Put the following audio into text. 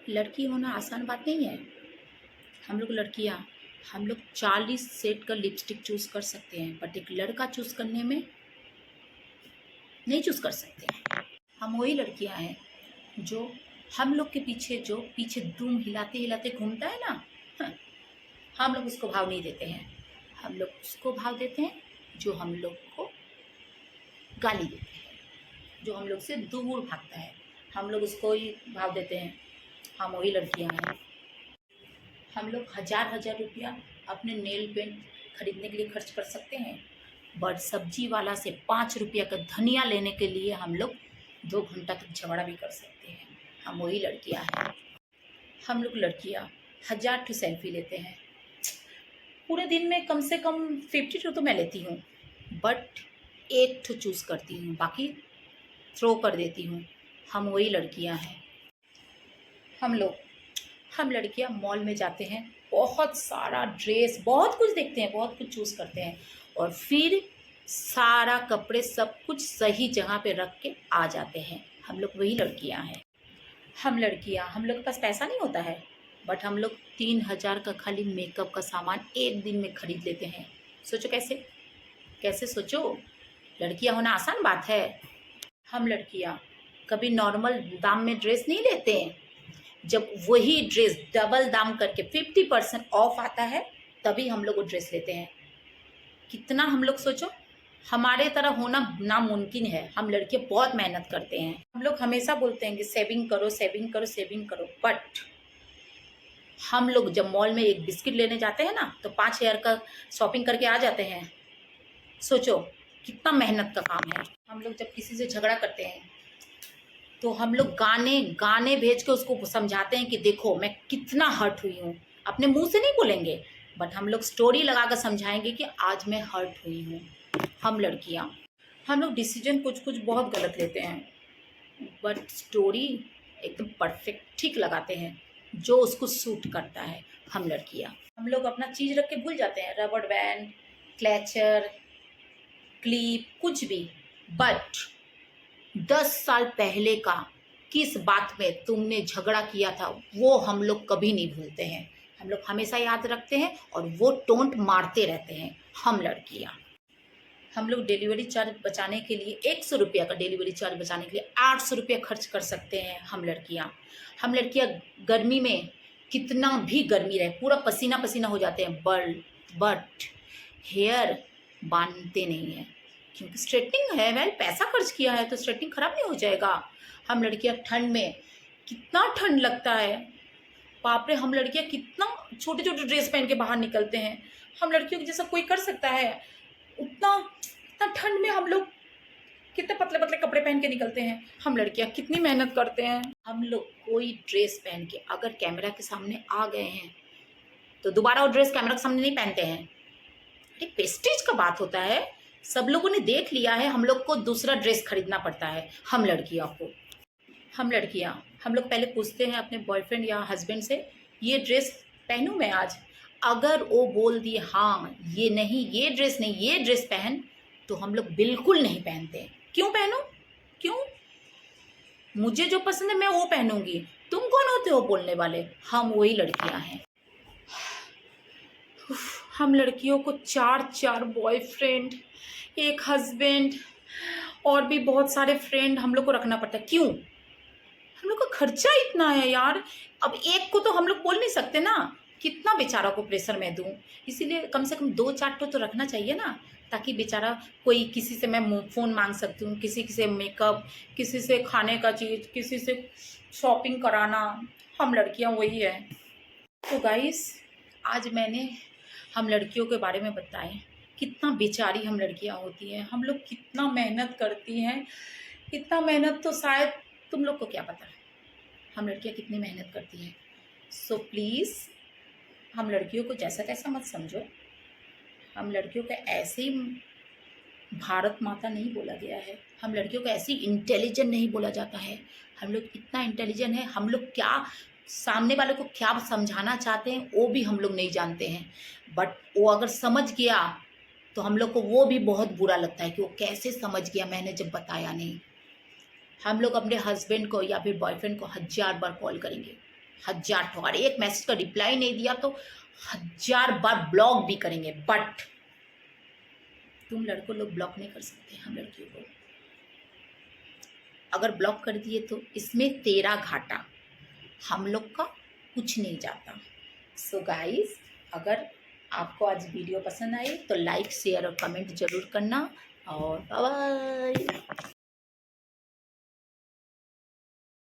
लड़की होना आसान बात नहीं है। हम लोग लड़कियां, हम लोग 40 सेट का लिपस्टिक चूज़ कर सकते हैं, बट एक लड़का चूज़ करने में नहीं चूज़ कर सकते। हम वही लड़कियां हैं जो हम लोग के पीछे जो पीछे दुम हिलाते हिलाते घूमता है ना, हाँ, हम लोग उसको भाव नहीं देते हैं। हम लोग उसको भाव देते हैं जो हम लोग को गाली देते हैं, जो हम लोग से दूर भागता है, हम लोग उसको ही भाव देते हैं। हम वही लड़कियां हैं। हम लोग हज़ार हज़ार रुपया अपने नेल पेंट खरीदने के लिए खर्च कर सकते हैं, बट सब्जी वाला से 5 रुपया का धनिया लेने के लिए हम लोग 2 घंटा तक झगड़ा भी कर सकते हैं। हम वही लड़कियां हैं। हम लोग लड़कियां 1000 सेल्फी लेते हैं, पूरे दिन में कम से कम 52 तो मैं लेती हूँ, बट एक तो चूज़ करती हूँ, बाकी थ्रो कर देती हूँ। हम वही लड़कियां हैं। हम लड़कियां मॉल में जाते हैं, बहुत सारा ड्रेस, बहुत कुछ देखते हैं, बहुत कुछ चूज़ करते हैं, और फिर सारा कपड़े सब कुछ सही जगह पे रख के आ जाते हैं। हम लोग वही लड़कियां हैं। हम लोग के पास पैसा नहीं होता है, बट हम लोग 3000 का खाली मेकअप का सामान एक दिन में खरीद लेते हैं। सोचो कैसे, कैसे सोचो। लड़कियां होना आसान बात है। हम लड़कियां कभी नॉर्मल दाम में ड्रेस नहीं लेते हैं, जब वही ड्रेस डबल दाम करके 50% ऑफ आता है तभी हम लोग वो ड्रेस लेते हैं। कितना हम लोग सोचो, हमारे तरह होना नामुमकिन है। हम लड़के बहुत मेहनत करते हैं। हम लोग हमेशा बोलते हैं कि सेविंग करो, सेविंग करो, सेविंग करो, बट हम लोग जब मॉल में एक बिस्किट लेने जाते हैं ना तो 5000 का शॉपिंग करके आ जाते हैं। सोचो कितना मेहनत का काम है। हम लोग जब किसी से झगड़ा करते हैं तो हम लोग गाने गाने भेज के उसको समझाते हैं कि देखो मैं कितना हर्ट हुई हूँ। अपने मुंह से नहीं बोलेंगे, बट हम लोग स्टोरी लगा कर समझाएंगे कि आज मैं हर्ट हुई हूँ। हम लोग डिसीजन कुछ कुछ बहुत गलत लेते हैं, बट स्टोरी एकदम परफेक्ट ठीक लगाते हैं जो उसको सूट करता है। हम लोग अपना चीज़ रख के भूल जाते हैं, रबड़ बैंड, क्लैचर, क्लिप, कुछ भी, बट 10 साल पहले का किस बात में तुमने झगड़ा किया था वो हम लोग कभी नहीं भूलते हैं। हम लोग हमेशा याद रखते हैं और वो टोंट मारते रहते हैं। हम लोग डिलीवरी चार्ज बचाने के लिए 100 रुपया का डिलीवरी चार्ज बचाने के लिए 800 रुपया खर्च कर सकते हैं। हम लड़कियां गर्मी में कितना भी गर्मी रहे पूरा पसीना पसीना हो जाते हैं, बट हेयर बांधते नहीं हैं, क्योंकि स्ट्रेटनिंग है। वेल पैसा खर्च किया है तो स्ट्रेटनिंग खराब नहीं हो जाएगा। हम लड़कियां ठंड में, कितना ठंड लगता है, बाप रे, हम लड़कियां कितना छोटे छोटे ड्रेस पहन के बाहर निकलते हैं। हम लड़कियों की जैसा कोई कर सकता है उतना इतना ठंड में हम लोग कितने पतले पतले कपड़े पहन के निकलते हैं। हम लड़कियां कितनी मेहनत करते हैं। हम लोग कोई ड्रेस पहन के अगर कैमरा के सामने आ गए हैं तो दोबारा वो ड्रेस कैमरा के सामने नहीं पहनते हैं। अरे प्रेस्टीज का बात होता है, सब लोगों ने देख लिया है, हम लोग को दूसरा ड्रेस खरीदना पड़ता है। हम लोग पहले पूछते हैं अपने बॉयफ्रेंड या हस्बैंड से, ये ड्रेस पहनूं मैं आज? अगर वो बोल दिए हाँ ये नहीं, ये ड्रेस नहीं, ये ड्रेस पहन, तो हम लोग बिल्कुल नहीं पहनते। क्यों पहनूं? क्यों? मुझे जो पसंद है मैं वो पहनूंगी, तुम कौन होते हो बोलने वाले? हम वही लड़कियां हैं। हम लड़कियों को 4 बॉयफ्रेंड, एक हस्बैंड और भी बहुत सारे फ्रेंड हम लोग को रखना पड़ता है। क्यों? हम लोग का खर्चा इतना है यार। अब एक को तो हम लोग बोल नहीं सकते ना, कितना बेचारा को प्रेशर में दूं। इसीलिए कम से कम 2-4 तो रखना चाहिए ना, ताकि बेचारा कोई, किसी से मैं फ़ोन मांग सकती हूँ, किसी से मेकअप, किसी से खाने का चीज़, किसी से शॉपिंग कराना। हम लड़कियाँ वही है। तो गाइस, आज मैंने हम लड़कियों के बारे में बताएं, कितना बेचारी हम लड़कियां होती हैं। हम लोग कितना मेहनत करती हैं, इतना मेहनत तो शायद तुम लोग को क्या पता है हम लड़कियां कितनी मेहनत करती हैं। सो प्लीज़ हम लड़कियों को जैसा तैसा मत समझो। हम लड़कियों को ऐसे ही भारत माता नहीं बोला गया है, हम लड़कियों को ऐसी इंटेलिजेंट नहीं बोला जाता है। हम लोग इतना इंटेलिजेंट है, हम लोग क्या सामने वाले को क्या समझाना चाहते हैं वो भी हम लोग नहीं जानते हैं, बट वो अगर समझ गया तो हम लोग को वो भी बहुत बुरा लगता है कि वो कैसे समझ गया, मैंने जब बताया नहीं। हम लोग अपने हस्बैंड को या फिर बॉयफ्रेंड को 1000 बार कॉल करेंगे, 1000 ठोकर, एक मैसेज का रिप्लाई नहीं दिया तो 1000 बार ब्लॉक भी करेंगे। बट तुम लड़कों लोग ब्लॉक नहीं कर सकते हम लड़कियों को। अगर ब्लॉक कर दिए तो इसमें तेरा घाटा, हम लोग का कुछ नहीं जाता। सो गाइस, अगर आपको आज वीडियो पसंद आई तो लाइक शेयर और कमेंट जरूर करना, और बाय बाय।